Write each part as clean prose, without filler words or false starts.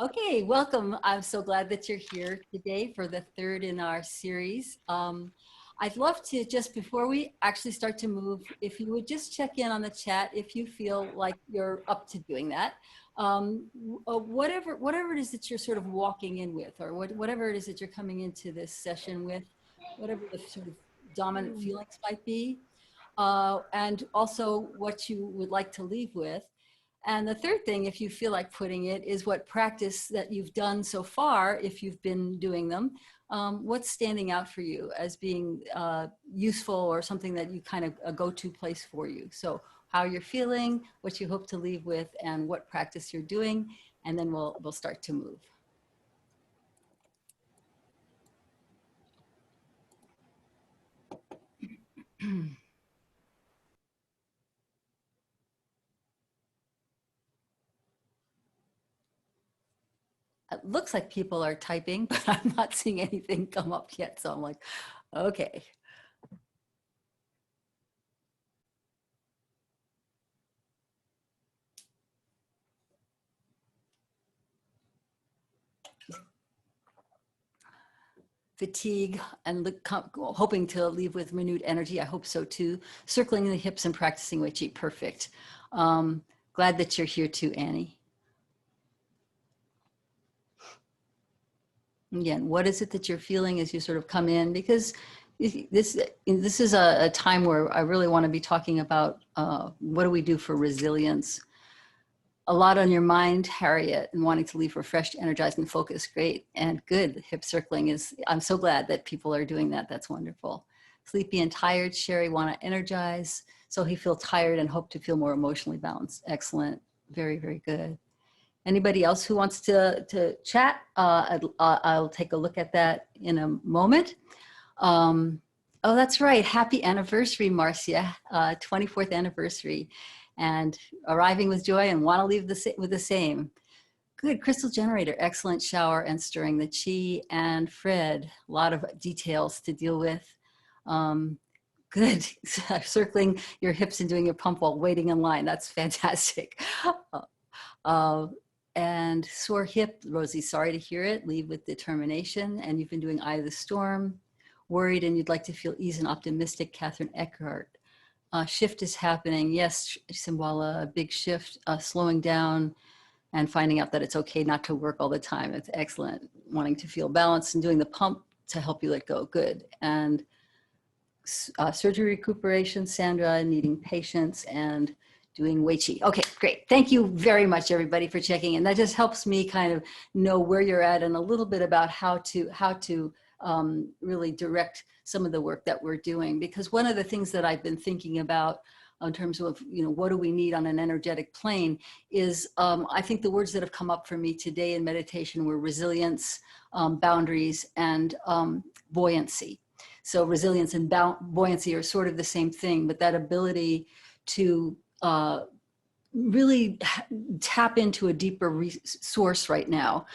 Okay, welcome. I'm so glad that you're here today for the third in our series. I'd love to, just before we actually start to move, if you would just check in on the chat if you feel like you're up to doing that. Whatever it is that you're sort of walking in with, or whatever it is that you're coming into this session with, whatever the sort of dominant feelings might be, and also what you would like to leave with. And the third thing, if you feel like putting it, is what practice that you've done so far, if you've been doing them, what's standing out for you as being useful or something that you kind of a go-to place for you. So how you're feeling, what you hope to leave with, and what practice you're doing, and then we'll start to move. It looks like people are typing, but I'm not seeing anything come up yet. So I'm like, okay. Fatigue and hoping to leave with renewed energy. I hope so too. Circling the hips and practicing Weiqi. Perfect. Glad that you're here too, Annie. Again, what is it that you're feeling as you sort of come in? Because this is a time where I really want to be talking about what do we do for resilience. A lot on your mind, Harriet, and wanting to leave refreshed, energized, and focused. Great and good. Hip circling is, I'm so glad that people are doing that. That's wonderful. Sleepy and tired, Sherry, want to energize. So he feels tired and hope to feel more emotionally balanced. Excellent. Very, very good. Anybody else who wants to chat? I'll take a look at that in a moment. Oh, that's right. Happy anniversary, Marcia. 24th anniversary. And arriving with joy and want to leave with the same. Good. Crystal generator. Excellent shower and stirring the chi. And Fred, a lot of details to deal with. Good. Circling your hips and doing your pump while waiting in line. That's fantastic. And sore hip, Rosie, sorry to hear it. Leave with determination. And you've been doing Eye of the Storm. Worried and you'd like to feel ease and optimistic, Catherine Eckhart. Shift is happening. Yes, Simbala, a big shift, slowing down and finding out that it's okay not to work all the time. It's excellent. Wanting to feel balanced and doing the pump to help you let go. Good. And surgery recuperation, Sandra, needing patience and doing Weiqi. Okay, great. Thank you very much, everybody, for checking in. That just helps me kind of know where you're at and a little bit about how to really direct some of the work that we're doing. Because one of the things that I've been thinking about in terms of, what do we need on an energetic plane is, I think the words that have come up for me today in meditation were resilience, boundaries, and buoyancy. So resilience and buoyancy are sort of the same thing, but that ability to really tap into a deeper resource right now.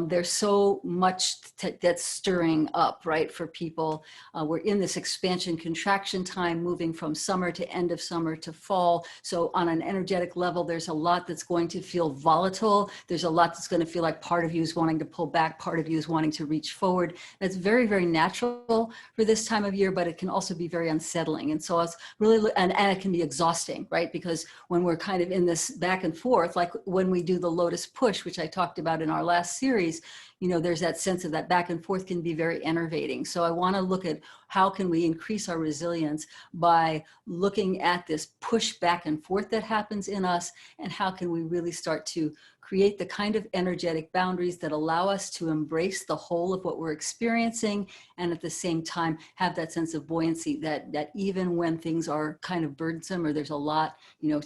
There's so much that's stirring up, right, for people. We're in this expansion contraction time, moving from summer to end of summer to fall. So on an energetic level, there's a lot that's going to feel volatile. There's a lot that's going to feel like part of you is wanting to pull back, part of you is wanting to reach forward. That's very, very natural for this time of year, but it can also be very unsettling. And so it's really, and it can be exhausting, right? Because when we're kind of in this back and forth, like when we do the lotus push, which I talked about in our last series, there's that sense of that back and forth can be very enervating. So I want to look at how can we increase our resilience by looking at this push back and forth that happens in us, and how can we really start to create the kind of energetic boundaries that allow us to embrace the whole of what we're experiencing, and at the same time have that sense of buoyancy that even when things are kind of burdensome, or there's a lot,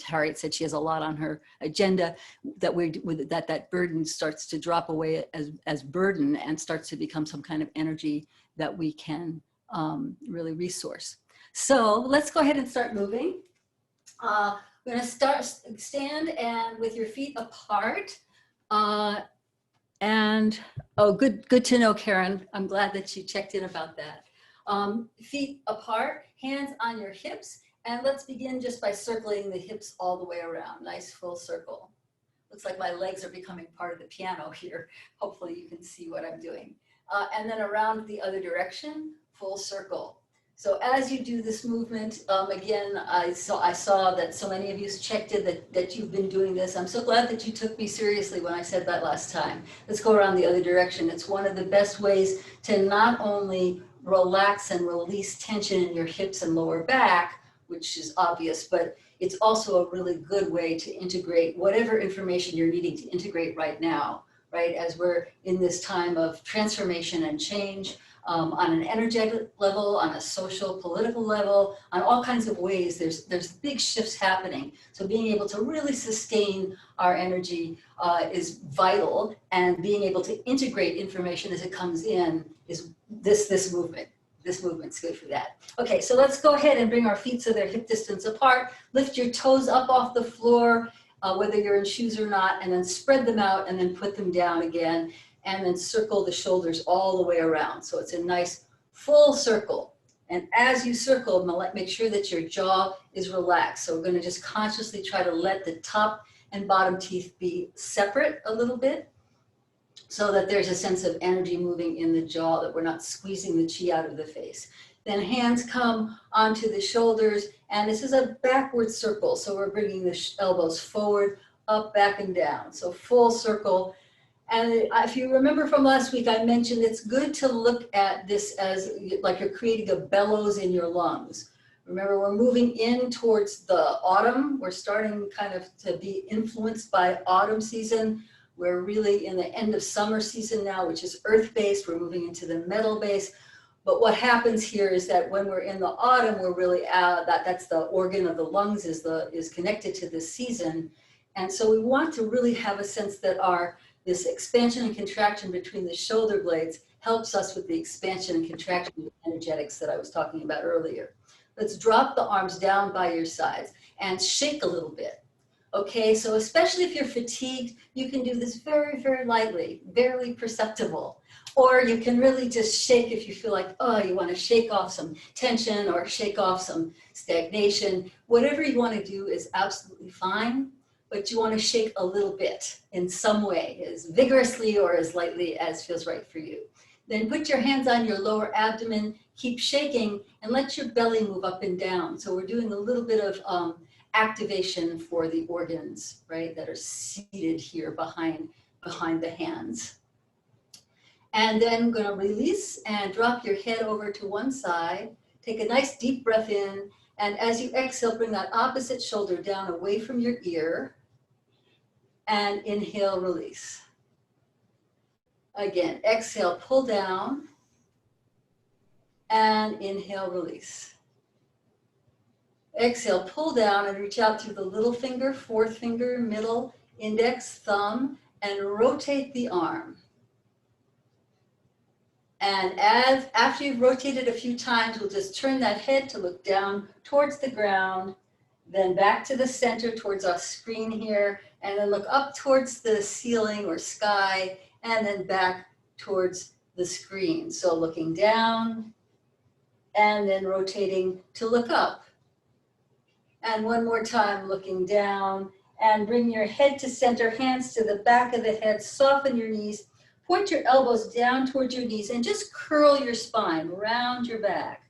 Harriet said she has a lot on her agenda, that burden starts to drop away as burden and starts to become some kind of energy that we can really resource. So let's go ahead and start moving. We're going to stand and with your feet apart. And oh, good to know, Karen. I'm glad that you checked in about that. Feet apart, hands on your hips, and let's begin just by circling the hips all the way around. Nice full circle. Looks like my legs are becoming part of the piano here. Hopefully you can see what I'm doing. And then around the other direction, full circle. So as you do this movement, again, I saw that so many of you checked it that you've been doing this. I'm so glad that you took me seriously when I said that last time. Let's go around the other direction. It's one of the best ways to not only relax and release tension in your hips and lower back, which is obvious, but it's also a really good way to integrate whatever information you're needing to integrate right now, right? As we're in this time of transformation and change, on an energetic level, on a social, political level, on all kinds of ways, there's big shifts happening. So being able to really sustain our energy is vital, and being able to integrate information as it comes in is this movement. This movement's good for that. Okay, so let's go ahead and bring our feet so they're hip distance apart. Lift your toes up off the floor, whether you're in shoes or not, and then spread them out and then put them down again. And then circle the shoulders all the way around. So it's a nice full circle. And as you circle, make sure that your jaw is relaxed. So we're going to just consciously try to let the top and bottom teeth be separate a little bit, so that there's a sense of energy moving in the jaw, that we're not squeezing the chi out of the face. Then hands come onto the shoulders, and this is a backward circle. So we're bringing the elbows forward, up, back, and down. So full circle. And if you remember from last week, I mentioned it's good to look at this as like you're creating a bellows in your lungs. Remember, we're moving in towards the autumn. We're starting kind of to be influenced by autumn season. We're really in the end of summer season now, which is earth-based. We're moving into the metal base. But what happens here is that when we're in the autumn, we're really that's the organ of the lungs is connected to this season. And so we want to really have a sense that this expansion and contraction between the shoulder blades helps us with the expansion and contraction of the energetics that I was talking about earlier. Let's drop the arms down by your sides and shake a little bit. Okay, so especially if you're fatigued, you can do this very, very lightly, barely perceptible. Or you can really just shake if you feel like, oh, you want to shake off some tension or shake off some stagnation. Whatever you want to do is absolutely fine. But you want to shake a little bit in some way, as vigorously or as lightly as feels right for you. Then put your hands on your lower abdomen, keep shaking, and let your belly move up and down. So we're doing a little bit of activation for the organs, right, that are seated here behind the hands. And then I'm going to release and drop your head over to one side. Take a nice deep breath in, and as you exhale, bring that opposite shoulder down away from your ear. And inhale, release. Again, exhale, pull down. And inhale, release. Exhale, pull down and reach out through the little finger, fourth finger, middle, index, thumb, and rotate the arm. And after you've rotated a few times, we'll just turn that head to look down towards the ground, then back to the center towards our screen here, and then look up towards the ceiling or sky, and then back towards the screen. So looking down, and then rotating to look up. And one more time, looking down, and bring your head to center, hands to the back of the head, soften your knees, point your elbows down towards your knees, and just curl your spine, round your back.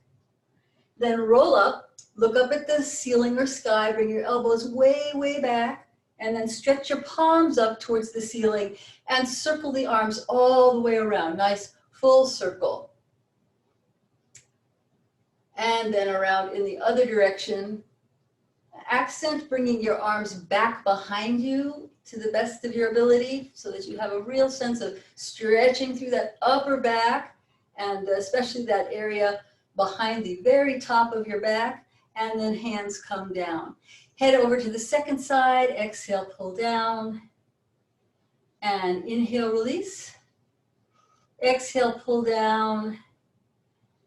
Then roll up, look up at the ceiling or sky, bring your elbows way, way back, and then stretch your palms up towards the ceiling and circle the arms all the way around. Nice full circle. And then around in the other direction. Accent bringing your arms back behind you to the best of your ability so that you have a real sense of stretching through that upper back, and especially that area behind the very top of your back, and then hands come down. Head over to the second side, exhale, pull down, and inhale, release. Exhale, pull down,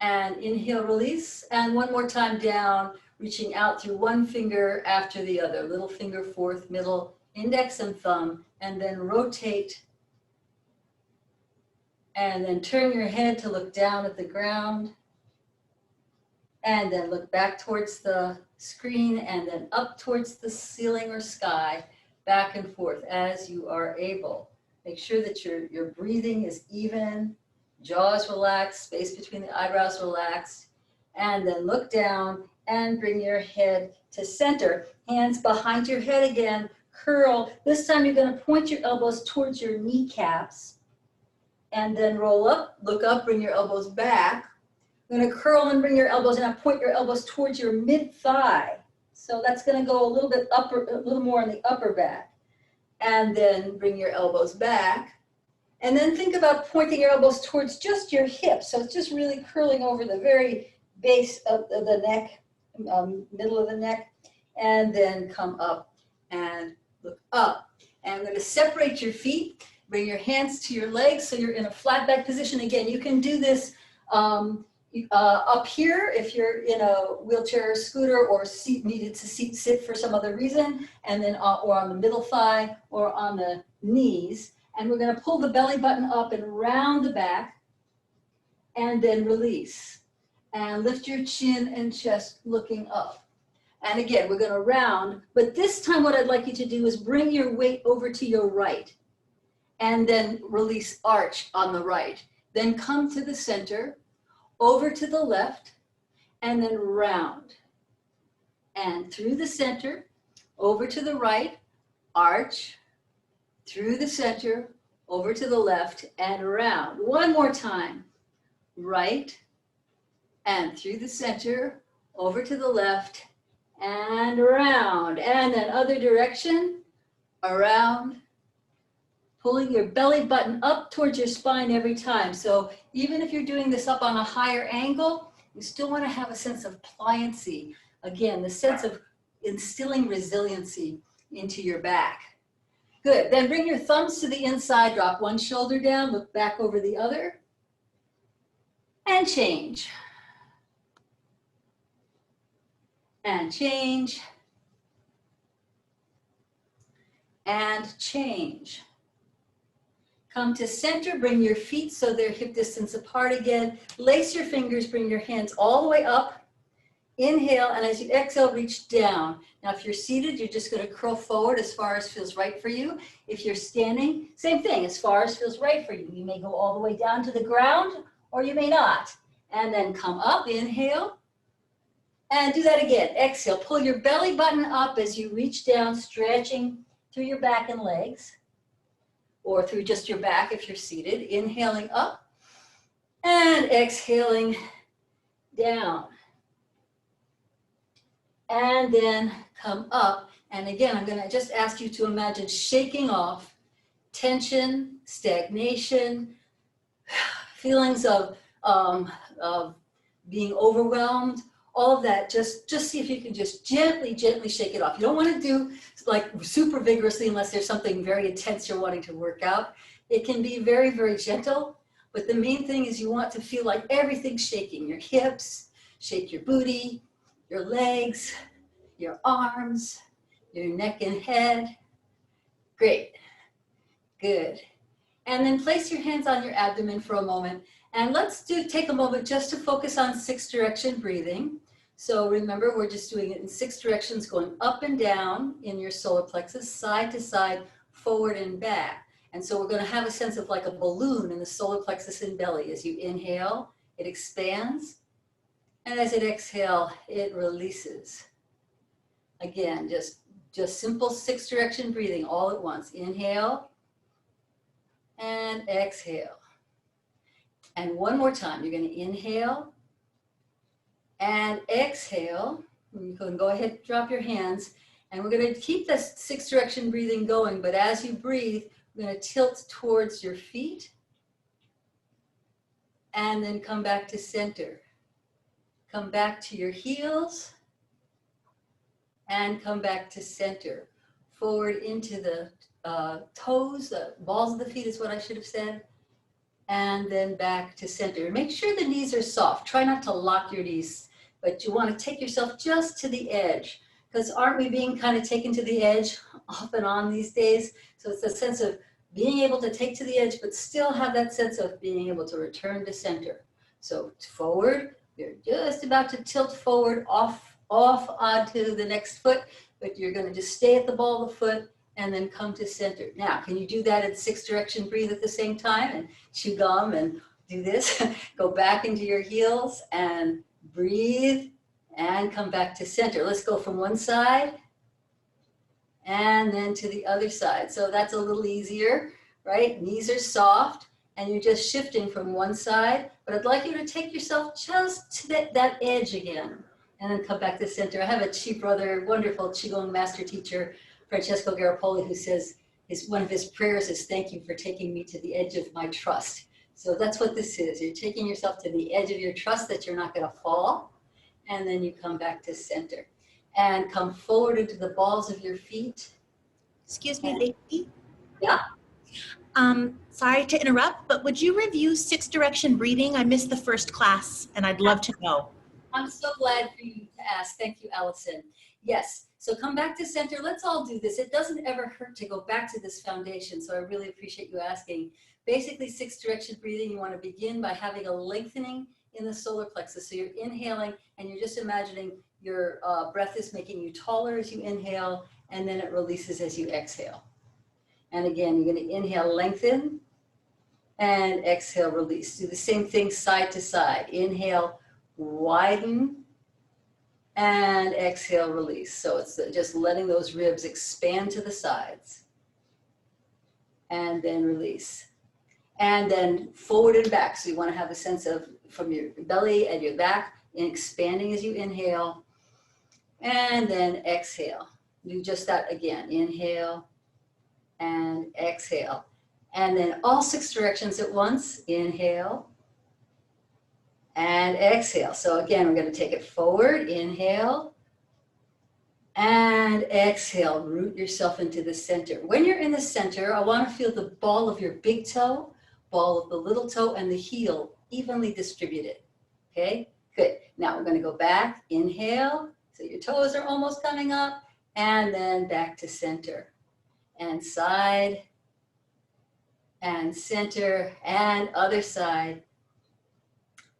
and inhale, release. And one more time down, reaching out through one finger after the other, little finger, fourth, middle, index and thumb, and then rotate. And then turn your head to look down at the ground. And then look back towards the screen and then up towards the ceiling or sky. back and forth as you are able. Make sure that your breathing is even, jaws relaxed, space between the eyebrows relaxed, and then look down and bring your head to center. Hands behind your head again, curl. This time you're going to point your elbows towards your kneecaps and then roll up, look up, bring your elbows back. You're going to curl and bring your elbows and point your elbows towards your mid-thigh. So that's going to go a little bit upper, a little more in the upper back. And then bring your elbows back. And then think about pointing your elbows towards just your hips. So it's just really curling over the very base of the neck, middle of the neck. And then come up and look up. And I'm going to separate your feet. Bring your hands to your legs so you're in a flat back position. Again, you can do this up here if you're in a wheelchair or scooter or needed to sit for some other reason, and then or on the middle thigh or on the knees. And we're going to pull the belly button up and round the back and then release. And lift your chin and chest looking up. And again, we're going to round, but this time what I'd like you to do is bring your weight over to your right and then release, arch on the right. Then come to the center, over to the left, and then round. And through the center, over to the right, arch, through the center, over to the left, and round. One more time. Right, and through the center, over to the left, and around. And then other direction, around. Pulling your belly button up towards your spine every time. So even if you're doing this up on a higher angle, you still want to have a sense of pliancy. Again, the sense of instilling resiliency into your back. Good, then bring your thumbs to the inside, drop one shoulder down, look back over the other, and change. And change. And change. Come to center, bring your feet so they're hip distance apart again. Lace your fingers, bring your hands all the way up. Inhale, and as you exhale, reach down. Now, if you're seated, you're just going to curl forward as far as feels right for you. If you're standing, same thing, as far as feels right for you. You may go all the way down to the ground, or you may not. And then come up, inhale, and do that again. Exhale, pull your belly button up as you reach down, stretching through your back and legs, or through just your back if you're seated. Inhaling up and exhaling down. And then come up. And again, I'm going to just ask you to imagine shaking off tension, stagnation, feelings of being overwhelmed, all of that. Just see if you can just gently shake it off. You don't want to do like super vigorously unless there's something very intense you're wanting to work out. It can be very, very gentle, but the main thing is you want to feel like everything's shaking. Your hips, shake your booty, your legs, your arms, your neck and head. Great, good. And then place your hands on your abdomen for a moment. And let's take a moment just to focus on 6 direction breathing. So remember, we're just doing it in 6 directions, going up and down in your solar plexus, side to side, forward and back. And so we're going to have a sense of like a balloon in the solar plexus and belly. As you inhale, it expands. And as it exhale, it releases. Again, just simple 6 direction breathing all at once. Inhale and exhale. And one more time, you're going to inhale and exhale. You can go ahead and drop your hands. And we're going to keep this 6 direction breathing going. But as you breathe, we're going to tilt towards your feet. And then come back to center. Come back to your heels. And come back to center. Forward into the toes, the balls of the feet is what I should have said. And then back to center. Make sure the knees are soft. Try not to lock your knees, but you want to take yourself just to the edge, because aren't we being kind of taken to the edge off and on these days? So it's a sense of being able to take to the edge, but still have that sense of being able to return to center. So forward, you're just about to tilt forward off onto the next foot, but you're going to just stay at the ball of the foot and then come to center. Now, can you do that in 6 direction breathe at the same time and chew gum and do this? Go back into your heels and breathe and come back to center. Let's go from one side and then to the other side. So that's a little easier, right? Knees are soft and you're just shifting from one side, but I'd like you to take yourself just to that edge again and then come back to center. I have a Chi brother, wonderful Qigong master teacher, Francesco Garipoli, who says one of his prayers is, thank you for taking me to the edge of my trust. So that's what this is. You're taking yourself to the edge of your trust that you're not going to fall, and then you come back to center. And come forward into the balls of your feet. Excuse me, Vicky. Yeah. Sorry to interrupt, but would you review 6 direction breathing? I missed the first class and I'd love to know. I'm so glad for you to ask. Thank you, Allison. Yes, so come back to center. Let's all do this. It doesn't ever hurt to go back to this foundation, so I really appreciate you asking. Basically, 6 direction breathing, you want to begin by having a lengthening in the solar plexus. So you're inhaling and you're just imagining your breath is making you taller as you inhale, and then it releases as you exhale. And again, you're going to inhale, lengthen, and exhale, release. Do the same thing side to side. Inhale, widen, and exhale, release. So it's just letting those ribs expand to the sides. And then release. And then forward and back. So you want to have a sense of from your belly and your back, and expanding as you inhale. And then exhale. Do just that again. Inhale and exhale. And then all 6 directions at once. Inhale and exhale. So again, we're going to take it forward. Inhale and exhale. Root yourself into the center. When you're in the center, I want to feel the ball of your big toe, ball of the little toe, and the heel evenly distributed. Okay, good. Now we're going to go back. Inhale. So your toes are almost coming up, and then back to center, and side, and center, and other side,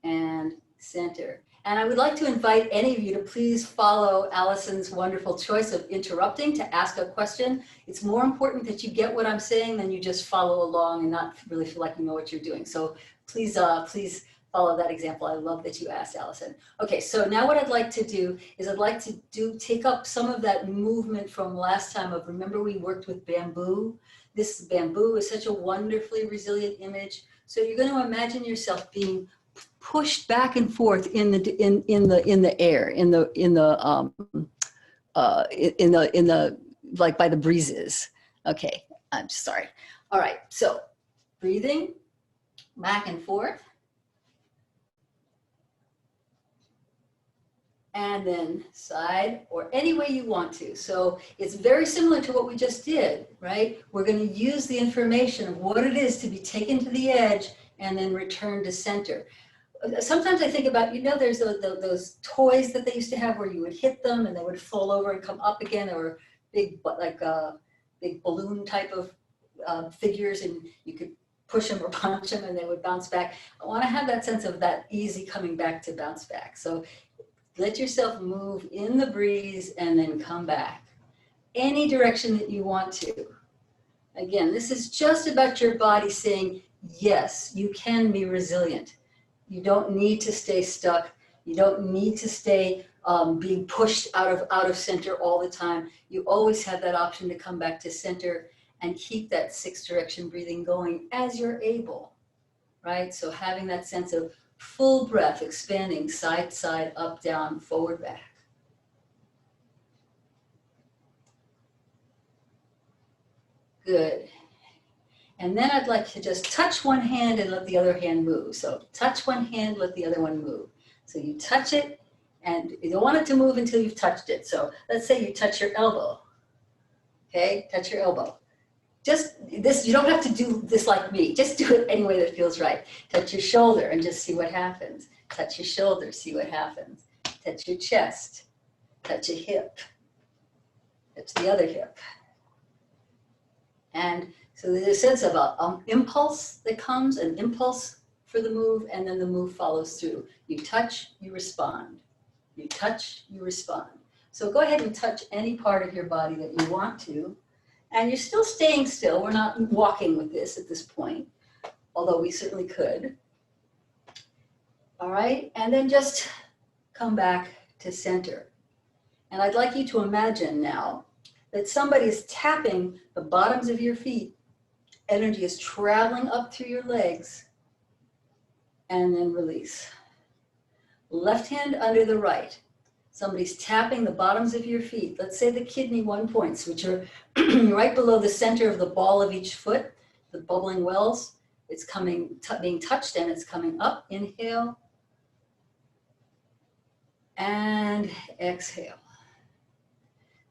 and center. And I would like to invite any of you to please follow Allison's wonderful choice of interrupting to ask a question. It's more important that you get what I'm saying than you just follow along and not really feel like you know what you're doing. So please, please follow that example. I love that you asked, Allison. Okay, so now what I'd like to do is I'd like to take up some of that movement from last time of, remember we worked with bamboo? This bamboo is such a wonderfully resilient image. So you're going to imagine yourself being pushed back and forth in the air, like by the breezes. Okay, I'm sorry. All right, so breathing back and forth. And then side, or any way you want to. So it's very similar to what we just did, right? We're going to use the information of what it is to be taken to the edge and then return to center. Sometimes I think about, there's those toys that they used to have where you would hit them and they would fall over and come up again, or big, like big balloon type of figures, and you could push them or punch them and they would bounce back. I want to have that sense of that easy coming back to bounce back. So let yourself move in the breeze and then come back. Any direction that you want to. Again, this is just about your body saying, yes, you can be resilient. You don't need to stay stuck. You don't need to stay being pushed out of center all the time. You always have that option to come back to center and keep that 6 direction breathing going as you're able, right? So having that sense of full breath, expanding side to side, up, down, forward, back. Good. And then I'd like to just touch one hand and let the other hand move. So touch one hand, let the other one move. So you touch it, and you don't want it to move until you've touched it. So let's say you touch your elbow. Okay, touch your elbow. Just this, you don't have to do this like me. Just do it any way that feels right. Touch your shoulder and just see what happens. Touch your shoulder, see what happens. Touch your chest. Touch a hip. Touch the other hip. And so there's a sense of an impulse that comes, an impulse for the move, and then the move follows through. You touch, you respond. You touch, you respond. So go ahead and touch any part of your body that you want to. And you're still staying still. We're not walking with this at this point, although we certainly could. All right, and then just come back to center. And I'd like you to imagine now that somebody is tapping the bottoms of your feet. Energy is traveling up through your legs, and then release. Left hand under the right. Somebody's tapping the bottoms of your feet. Let's say the kidney 1 points, which are right below the center of the ball of each foot, the bubbling wells. It's being touched and it's coming up. Inhale and exhale.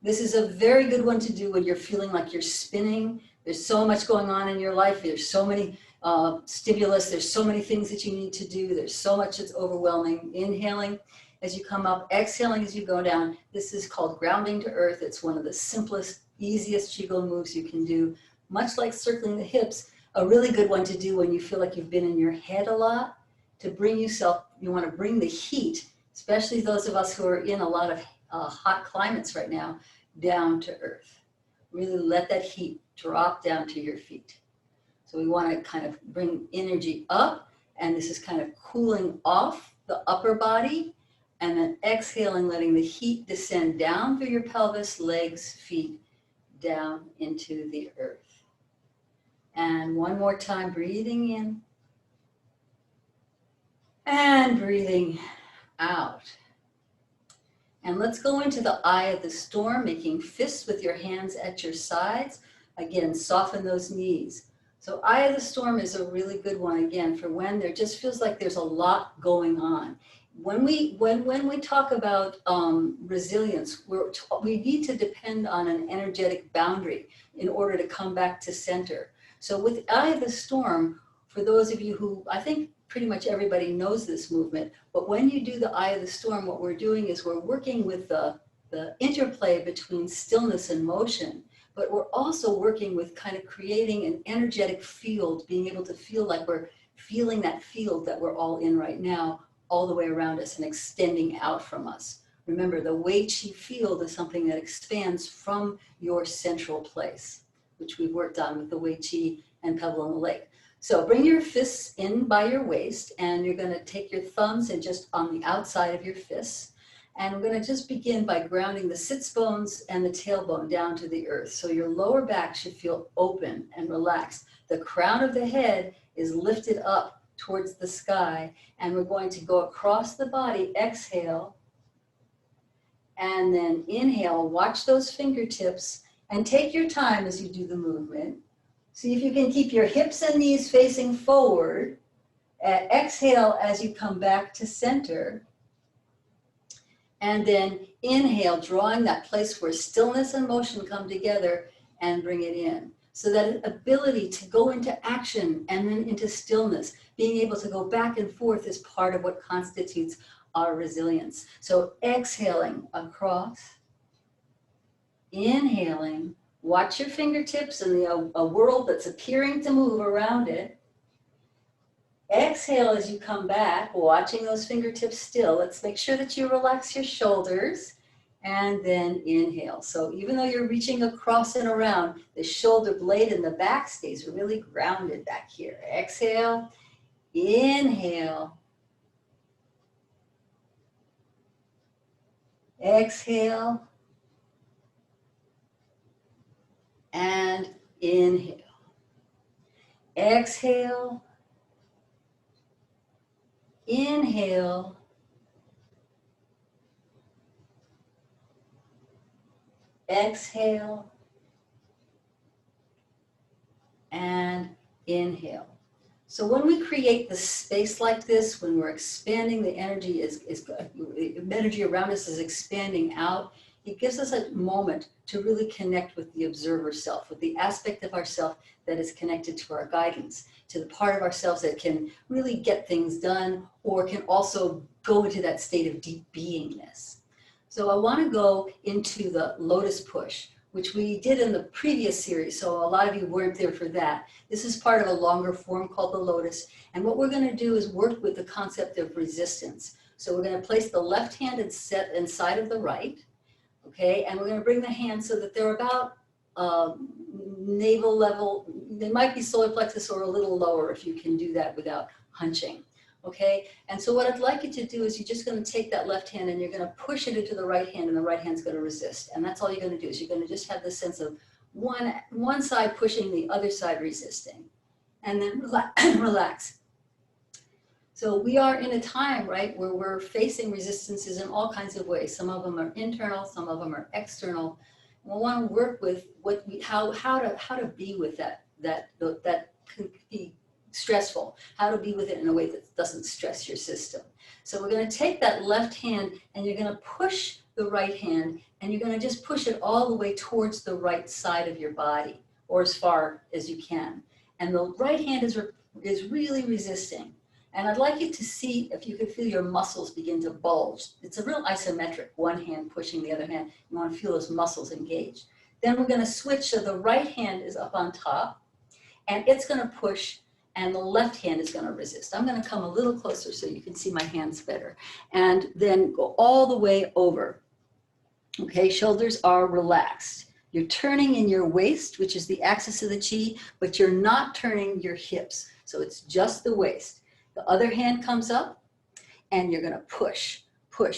This is a very good one to do when you're feeling like you're spinning. There's so much going on in your life. There's so many stimulus. There's so many things that you need to do. There's so much that's overwhelming. Inhaling as you come up, exhaling as you go down. This is called grounding to earth. It's one of the simplest, easiest Qigong moves you can do. Much like circling the hips, a really good one to do when you feel like you've been in your head a lot. To bring yourself, you want to bring the heat, especially those of us who are in a lot of hot climates right now, down to earth. Really let that heat drop down to your feet. So we want to kind of bring energy up, and this is kind of cooling off the upper body, and then exhaling, letting the heat descend down through your pelvis, legs, feet, down into the earth. And one more time, breathing in and breathing out. And let's go into the eye of the storm, making fists with your hands at your sides. Again, soften those knees. So eye of the storm is a really good one, again, for when there just feels like there's a lot going on. When we talk about resilience, we need to depend on an energetic boundary in order to come back to center. So with eye of the storm, for those of you who, I think pretty much everybody knows this movement, but when you do the eye of the storm, what we're doing is we're working with the interplay between stillness and motion, but we're also working with kind of creating an energetic field, being able to feel like we're feeling that field that we're all in right now, all the way around us and extending out from us. Remember, the Wei Qi field is something that expands from your central place, which we've worked on with the Wei Qi and Pebble in the Lake. So bring your fists in by your waist, and you're going to take your thumbs and just on the outside of your fists. And we're going to just begin by grounding the sits bones and the tailbone down to the earth. So your lower back should feel open and relaxed. The crown of the head is lifted up towards the sky, and we're going to go across the body. Exhale, and then inhale. Watch those fingertips, and take your time as you do the movement. See if you can keep your hips and knees facing forward. Exhale as you come back to center. And then inhale, drawing that place where stillness and motion come together, and bring it in. So that ability to go into action and then into stillness, being able to go back and forth is part of what constitutes our resilience. So exhaling across, inhaling, watch your fingertips and a world that's appearing to move around it. Exhale as you come back, watching those fingertips still. Let's make sure that you relax your shoulders, and then inhale. So even though you're reaching across and around, the shoulder blade in the back stays really grounded back here. Exhale, inhale. Exhale, and inhale. Exhale, inhale, exhale, and inhale. So when we create the space like this, when we're expanding, the energy energy around us is expanding out. It gives us a moment to really connect with the observer self, with the aspect of ourself that is connected to our guidance, to the part of ourselves that can really get things done, or can also go into that state of deep beingness. So I want to go into the lotus push, which we did in the previous series. So a lot of you weren't there for that. This is part of a longer form called the lotus. And what we're going to do is work with the concept of resistance. So we're going to place the left hand inside of the right. Okay, and we're going to bring the hands so that they're about navel level. They might be solar plexus or a little lower if you can do that without hunching. Okay, and so what I'd like you to do is you're just going to take that left hand and you're going to push it into the right hand, and the right hand's going to resist. And that's all you're going to do is you're going to just have this sense of one side pushing, the other side resisting, and then relax. So we are in a time, right, where we're facing resistances in all kinds of ways. Some of them are internal, some of them are external. We want to work with how to be with that can be stressful, how to be with it in a way that doesn't stress your system. So we're going to take that left hand and you're going to push the right hand, and you're going to just push it all the way towards the right side of your body, or as far as you can. And the right hand is really resisting. And I'd like you to see if you can feel your muscles begin to bulge. It's a real isometric, one hand pushing the other hand. You want to feel those muscles engaged. Then we're going to switch so the right hand is up on top, and it's going to push, and the left hand is going to resist. I'm going to come a little closer so you can see my hands better. And then go all the way over. Okay, shoulders are relaxed. You're turning in your waist, which is the axis of the chi, but you're not turning your hips. So it's just the waist. The other hand comes up, and you're going to push.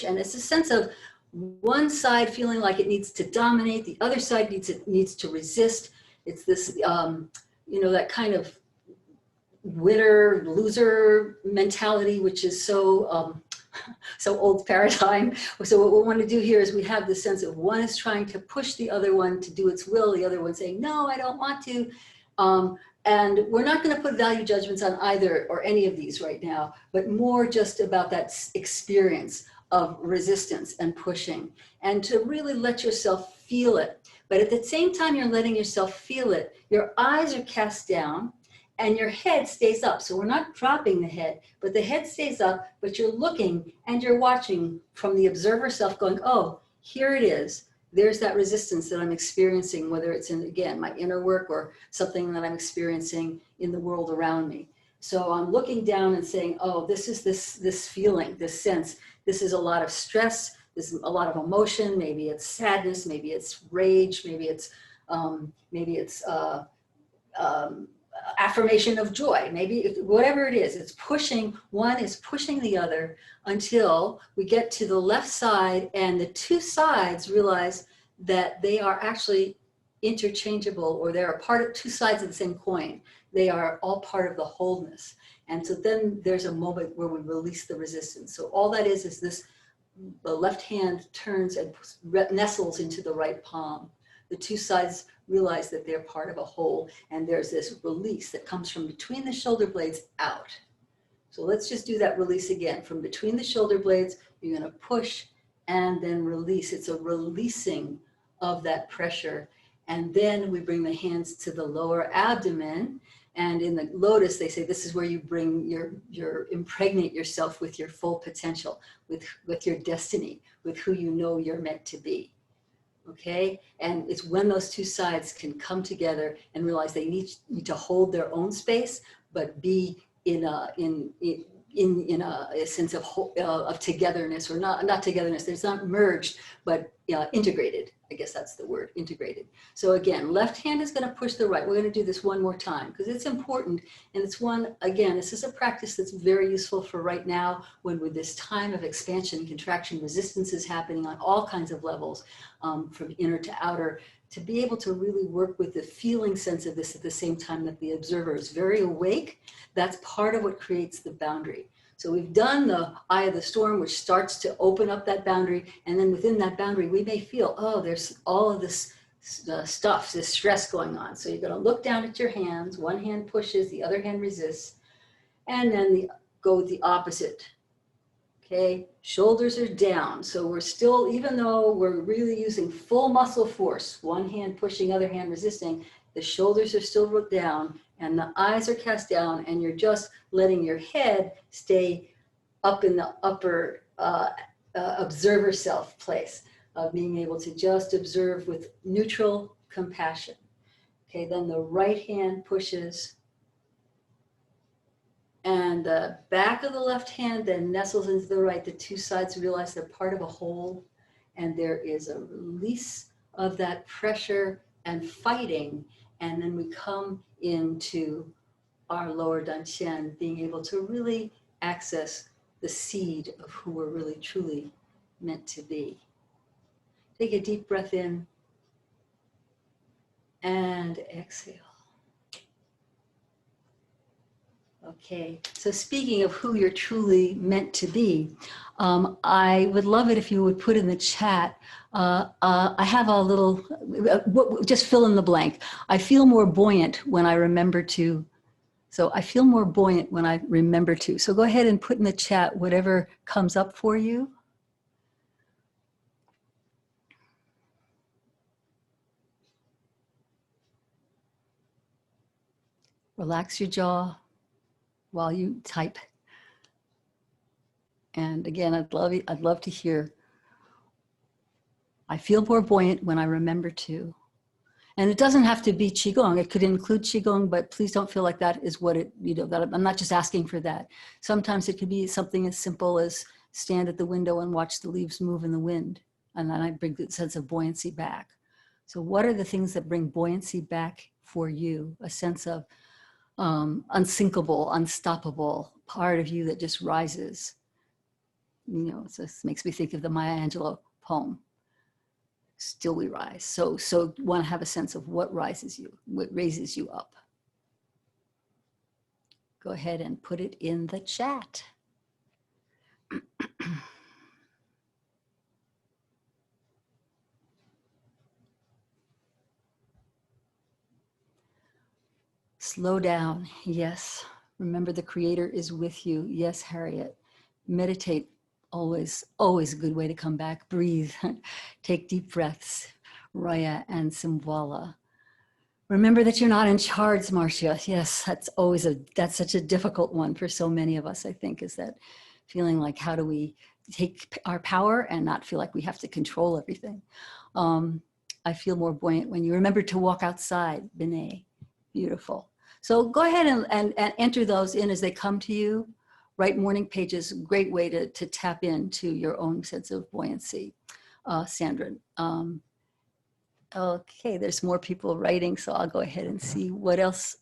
And it's a sense of one side feeling like it needs to dominate, the other side needs to resist. It's this, that kind of winner, loser mentality, which is so old paradigm. So what we want to do here is we have the sense of one is trying to push the other one to do its will, the other one saying, no, I don't want to. And we're not going to put value judgments on either or any of these right now, but more just about that experience of resistance and pushing, and to really let yourself feel it. But at the same time you're letting yourself feel it, your eyes are cast down and your head stays up. So we're not dropping the head, but the head stays up, but you're looking and you're watching from the observer self going, oh, here it is. There's that resistance that I'm experiencing, whether it's in, again, my inner work or something that I'm experiencing in the world around me. So I'm looking down and saying, oh, this is this feeling, this sense. This is a lot of stress. This is a lot of emotion. Maybe it's sadness. Maybe it's rage. Maybe it's affirmation of joy. Maybe whatever it is, it's pushing. One is pushing the other until we get to the left side, and the two sides realize that they are actually interchangeable, or they're a part of two sides of the same coin. They are all part of the wholeness. And so then there's a moment where we release the resistance. So all that is this, the left hand turns and nestles into the right palm. The two sides realize that they're part of a whole, and there's this release that comes from between the shoulder blades out. So let's just do that release again. From between the shoulder blades, you're going to push and then release. It's a releasing of that pressure. And then we bring the hands to the lower abdomen. And in the lotus, they say this is where you bring impregnate yourself with your full potential, with your destiny, with who you know you're meant to be. Okay, and it's when those two sides can come together and realize they need to hold their own space, but be in a sense of togetherness, or not togetherness. There's not merged, but integrated. I guess that's the word, integrated. So again, left hand is going to push the right. We're going to do this one more time because it's important, and it's one, again, this is a practice that's very useful for right now when with this time of expansion and contraction, resistance is happening on all kinds of levels, from inner to outer, to be able to really work with the feeling sense of this at the same time that the observer is very awake. That's part of what creates the boundary. So we've done the eye of the storm, which starts to open up that boundary. And then within that boundary, we may feel, oh, there's all of this stuff, this stress going on. So you're going to look down at your hands. One hand pushes, the other hand resists. And then go with the opposite. Okay, shoulders are down. So we're still, even though we're really using full muscle force, one hand pushing, other hand resisting, the shoulders are still down and the eyes are cast down, and you're just letting your head stay up in the upper observer self place of being able to just observe with neutral compassion. Okay, then the right hand pushes, and the back of the left hand then nestles into the right. The two sides realize they're part of a whole, and there is a release of that pressure and fighting. And then we come into our lower Dantian, being able to really access the seed of who we're really truly meant to be. Take a deep breath in and exhale. Okay, so speaking of who you're truly meant to be, I would love it if you would put in the chat. I have a little, just fill in the blank. I feel more buoyant when I remember to. So I feel more buoyant when I remember to. So go ahead and put in the chat whatever comes up for you. Relax your jaw while you type. And again, I'd love to hear. I feel more buoyant when I remember to. And it doesn't have to be Qigong. It could include Qigong, but please don't feel like that is what it, that I'm not just asking for that. Sometimes it could be something as simple as stand at the window and watch the leaves move in the wind. And then I bring the sense of buoyancy back. So what are the things that bring buoyancy back for you? A sense of unsinkable, unstoppable part of you that just rises. It just makes me think of the Maya Angelou poem. Still we rise. So want to have a sense of what rises you, what raises you up. Go ahead and put it in the chat. Slow down. Yes. Remember the Creator is with you. Yes, Harriet. Meditate. Always a good way to come back. Breathe. Take deep breaths. Raya and Simwala. Remember that you're not in charge, Marcia. Yes, that's such a difficult one for so many of us, I think, is that feeling like how do we take our power and not feel like we have to control everything. I feel more buoyant when you remember to walk outside, Binay. Beautiful. So go ahead and enter those in as they come to you. Write morning pages, great way to tap into your own sense of buoyancy. Sandra. Okay, there's more people writing, so I'll go ahead and see what else.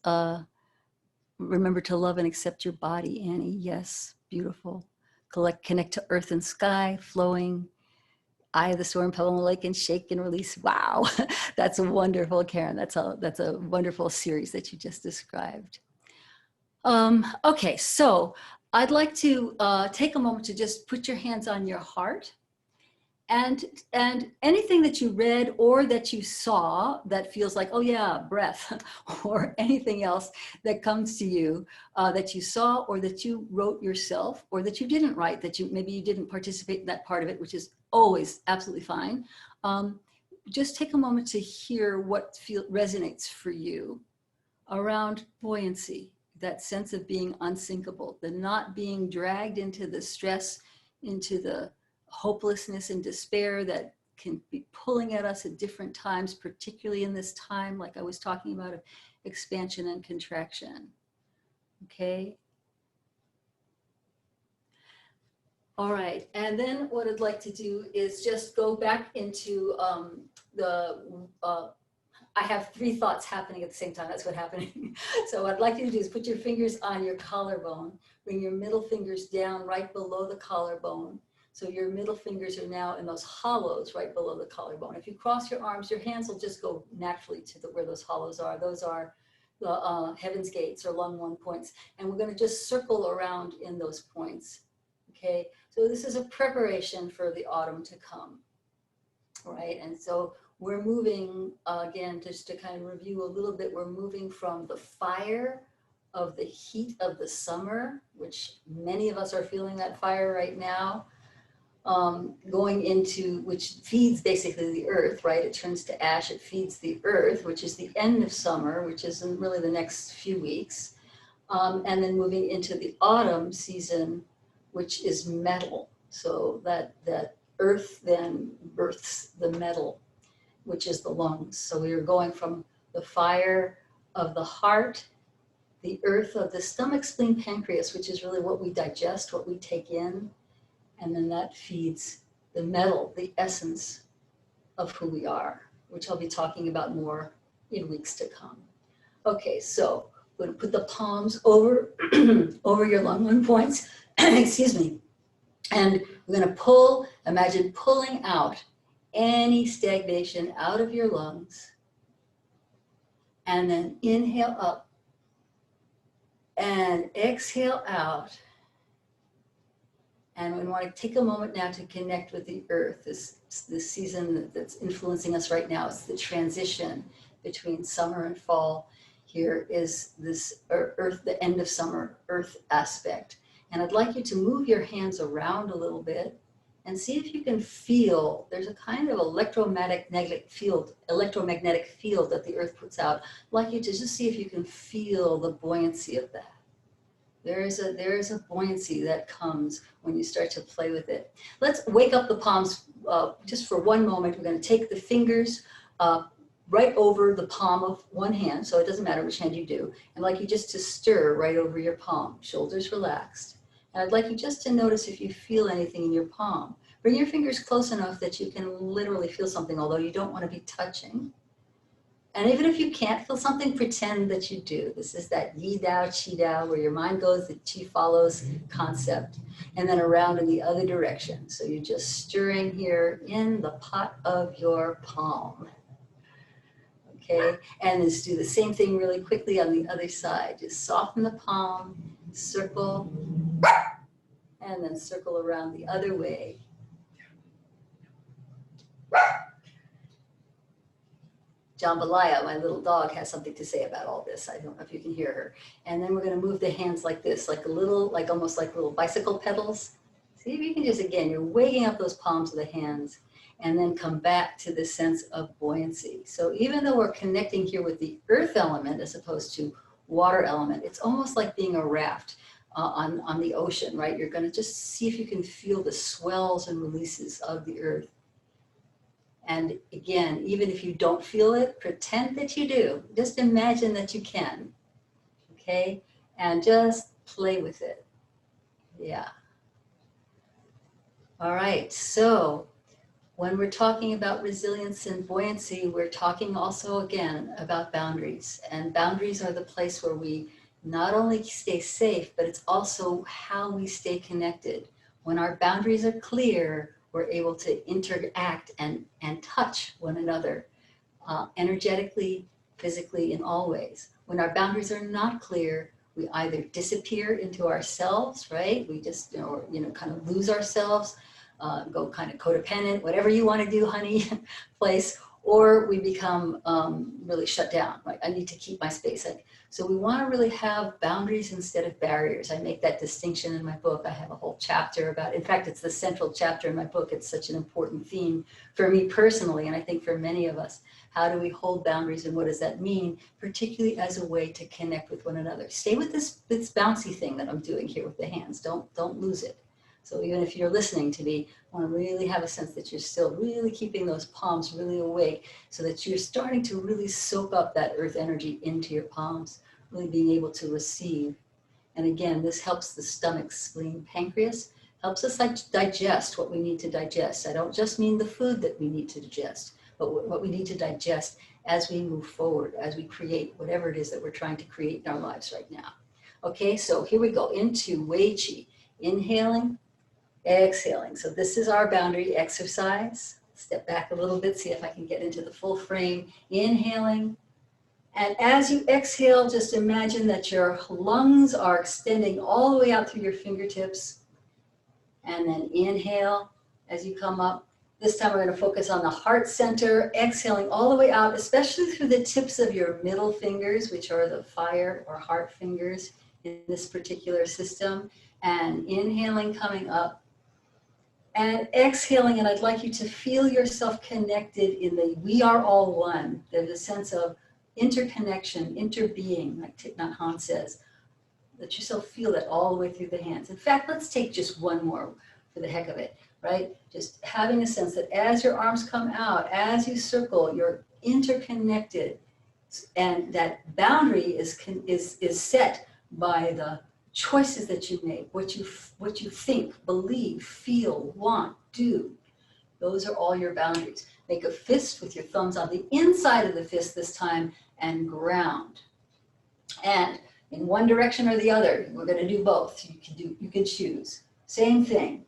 Remember to love and accept your body, Annie. Yes, beautiful. Connect to earth and sky, flowing. Eye of the storm, pebble in the lake, and shake and release. Wow, that's wonderful, Karen. That's a wonderful series that you just described. Okay, so I'd like to take a moment to just put your hands on your heart. And anything that you read or that you saw that feels like, oh yeah, breath, or anything else that comes to you that you saw or that you wrote yourself or that you didn't write, that maybe you didn't participate in that part of it, which is always absolutely fine. Just take a moment to hear what resonates for you around buoyancy, that sense of being unsinkable, the not being dragged into the stress, into the hopelessness and despair that can be pulling at us at different times, particularly in this time, like I was talking about, of expansion and contraction. Okay. All right, and then what I'd like to do is just go back into I have three thoughts happening at the same time. That's what's happening. So what I'd like you to do is put your fingers on your collarbone, bring your middle fingers down right below the collarbone. So your middle fingers are now in those hollows right below the collarbone. If you cross your arms, your hands will just go naturally to where those hollows are. Those are the heaven's gates or lung one points. And we're going to just circle around in those points. Okay, so this is a preparation for the autumn to come. All right, and so we're moving, again, just to kind of review a little bit, we're moving from the fire of the heat of the summer, which many of us are feeling that fire right now, going into, which feeds basically the earth, right? It turns to ash, it feeds the earth, which is the end of summer, which is in really the next few weeks. And then moving into the autumn season, which is metal. So that earth then births the metal, which is the lungs. So we are going from the fire of the heart, the earth of the stomach, spleen, pancreas, which is really what we digest, what we take in. And then that feeds the metal, the essence of who we are, which I'll be talking about more in weeks to come. Okay, so we're going to put the palms over, over your lung points, excuse me, and we're going to pull, imagine pulling out any stagnation out of your lungs, and then inhale up and exhale out. And we want to take a moment now to connect with the earth. This season that's influencing us right now is the transition between summer and fall. Here is this earth, the end of summer, earth aspect. And I'd like you to move your hands around a little bit and see if you can feel, there's a kind of electromagnetic field that the earth puts out. I'd like you to just see if you can feel the buoyancy of that. There is a buoyancy that comes when you start to play with it. Let's wake up the palms just for one moment. We're going to take the fingers right over the palm of one hand, so it doesn't matter which hand you do. And I'd like you just to stir right over your palm, shoulders relaxed. And I'd like you just to notice if you feel anything in your palm. Bring your fingers close enough that you can literally feel something, although you don't want to be touching. And even if you can't feel something, pretend that you do. This is that yi dao, qi dao, where your mind goes, the qi follows concept, and then around in the other direction. So you're just stirring here in the pot of your palm. Okay, and let's do the same thing really quickly on the other side. Just soften the palm, circle, and then circle around the other way. Jambalaya, my little dog, has something to say about all this. I don't know if you can hear her. And then we're going to move the hands like this, like a little, like almost like little bicycle pedals. See if you can just, again, you're waking up those palms of the hands and then come back to this sense of buoyancy. So even though we're connecting here with the earth element as opposed to water element, it's almost like being a raft on the ocean, right? You're going to just see if you can feel the swells and releases of the earth. And again, even if you don't feel it, pretend that you do. Just imagine that you can, okay? And just play with it. Yeah. All right, so when we're talking about resilience and buoyancy, we're talking also again about boundaries. And boundaries are the place where we not only stay safe, but it's also how we stay connected. When our boundaries are clear, we're able to interact and touch one another energetically, physically, in all ways. When our boundaries are not clear, we either disappear into ourselves, right? We just, kind of lose ourselves, go kind of codependent, whatever you want to do, honey, place, or we become really shut down, right? I need to keep my space. So we want to really have boundaries instead of barriers. I make that distinction in my book. I have a whole chapter about, in fact, it's the central chapter in my book. It's such an important theme for me personally, and I think for many of us. How do we hold boundaries and what does that mean, particularly as a way to connect with one another? Stay with this bouncy thing that I'm doing here with the hands. Don't lose it. So even if you're listening to me, I want to really have a sense that you're still really keeping those palms really awake so that you're starting to really soak up that earth energy into your palms, really being able to receive. And again, this helps the stomach, spleen, pancreas, helps us digest what we need to digest. I don't just mean the food that we need to digest, but what we need to digest as we move forward, as we create whatever it is that we're trying to create in our lives right now. Okay, so here we go into Wei Qi. Inhaling, exhaling. So this is our boundary exercise. Step back a little bit, see if I can get into the full frame. Inhaling. And as you exhale, just imagine that your lungs are extending all the way out through your fingertips. And then inhale as you come up. This time we're going to focus on the heart center, exhaling all the way out, especially through the tips of your middle fingers, which are the fire or heart fingers in this particular system. And inhaling, coming up. And exhaling, and I'd like you to feel yourself connected in the we are all one. There's a sense of interconnection, interbeing, like Thich Nhat Hanh says. Let yourself feel that all the way through the hands. In fact, let's take just one more for the heck of it, right? Just having a sense that as your arms come out, as you circle, you're interconnected. And that boundary is set by the choices that you make, what you think, believe, feel, want, do. Those are all your boundaries. Make a fist with your thumbs on the inside of the fist this time and ground. And in one direction or the other, we're going to do both. You can choose. Same thing.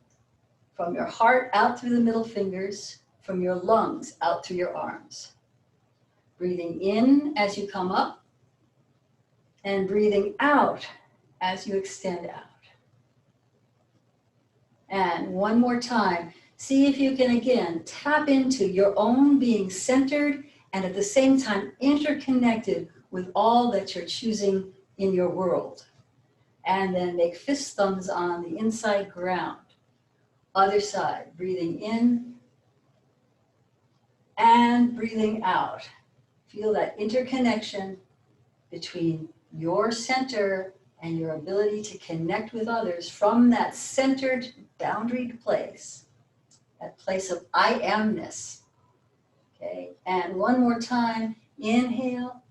From your heart out through the middle fingers, from your lungs out through your arms. Breathing in as you come up and breathing out as you extend out. And one more time, see if you can again tap into your own being centered and at the same time interconnected with all that you're choosing in your world. And then make fist thumbs on the inside ground. Other side, breathing in and breathing out. Feel that interconnection between your center and your ability to connect with others from that centered, boundaried place, that place of I amness. Okay, and one more time, inhale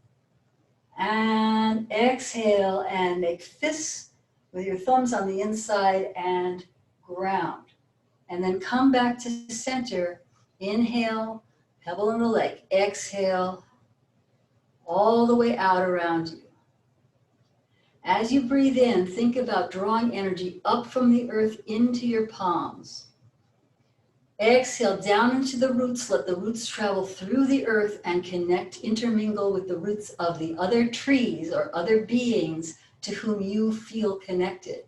and exhale, and make fists with your thumbs on the inside and ground. And then come back to center, inhale, pebble in the lake, exhale, all the way out around you. As you breathe in, think about drawing energy up from the earth into your palms. Exhale down into the roots, let the roots travel through the earth and connect, intermingle with the roots of the other trees or other beings to whom you feel connected.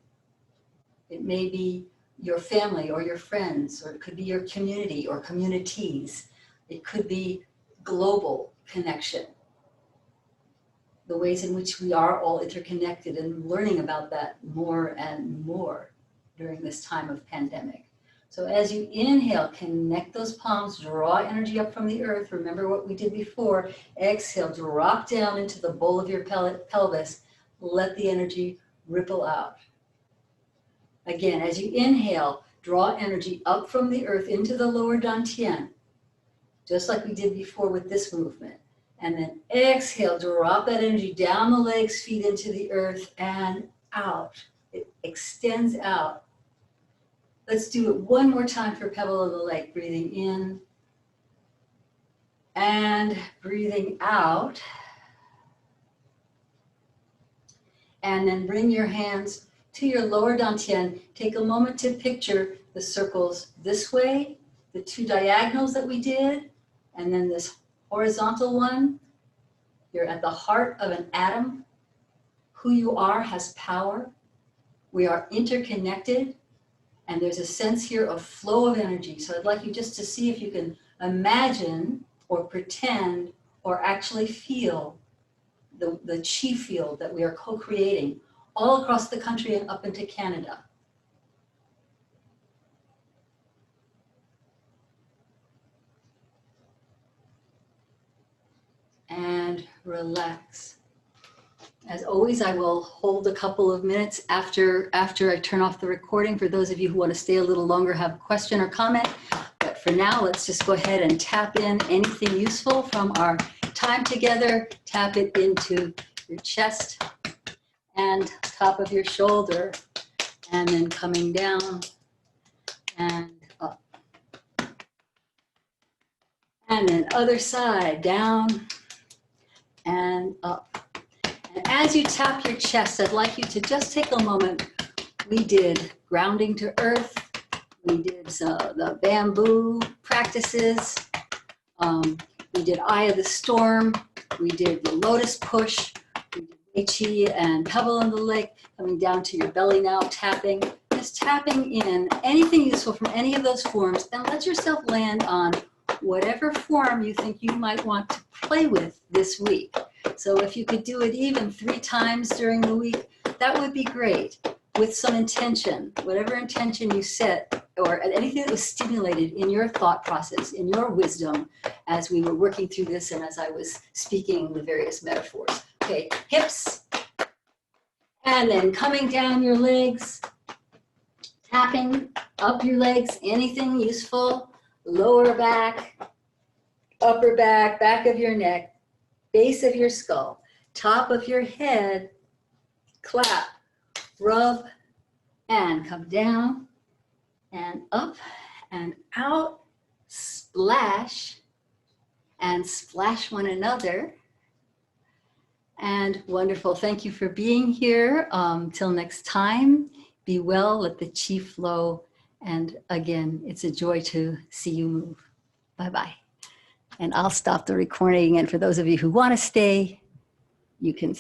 It may be your family or your friends, or it could be your community or communities. It could be global connection. The ways in which we are all interconnected, and learning about that more and more during this time of pandemic. So as you inhale, connect those palms, draw energy up from the earth. Remember what we did before. Exhale, drop down into the bowl of your pelvis. Let the energy ripple out. Again, as you inhale, draw energy up from the earth into the lower dantian, just like we did before with this movement. And then exhale, drop that energy down the legs, feet into the earth and out. It extends out. Let's do it one more time for Pebble of the Lake. Breathing in and breathing out. And then bring your hands to your lower dantian. Take a moment to picture the circles this way, the two diagonals that we did, and then this horizontal one. You're at the heart of an atom. Who you are has power. We are interconnected, and there's a sense here of flow of energy. So I'd like you just to see if you can imagine or pretend or actually feel the chi field that we are co-creating all across the country and up into Canada. And relax. As always, I will hold a couple of minutes after I turn off the recording for those of you who want to stay a little longer, have a question or comment. But for now, let's just go ahead and tap in anything useful from our time together. Tap it into your chest and top of your shoulder, and then coming down and up. And then other side, down and up. And as you tap your chest, I'd like you to just take a moment. We did grounding to earth. We did the bamboo practices. We did Eye of the Storm. We did the lotus push. We did Chi and Pebble in the Lake. Coming down to your belly now, tapping. Just tapping in anything useful from any of those forms, and let yourself land on whatever form you think you might want to play with this week. So if you could do it even 3 times during the week, that would be great, with some intention, whatever intention you set, or anything that was stimulated in your thought process, in your wisdom, as we were working through this and as I was speaking the various metaphors. Okay, hips, and then coming down your legs, tapping up your legs, anything useful, lower back, upper back, back of your neck, base of your skull, top of your head, clap, rub, and come down and up and out, splash, and splash one another. And wonderful. Thank you for being here. Till next time, be well, let the chi flow. And again, it's a joy to see you move. Bye-bye. And I'll stop the recording. And for those of you who want to stay, you can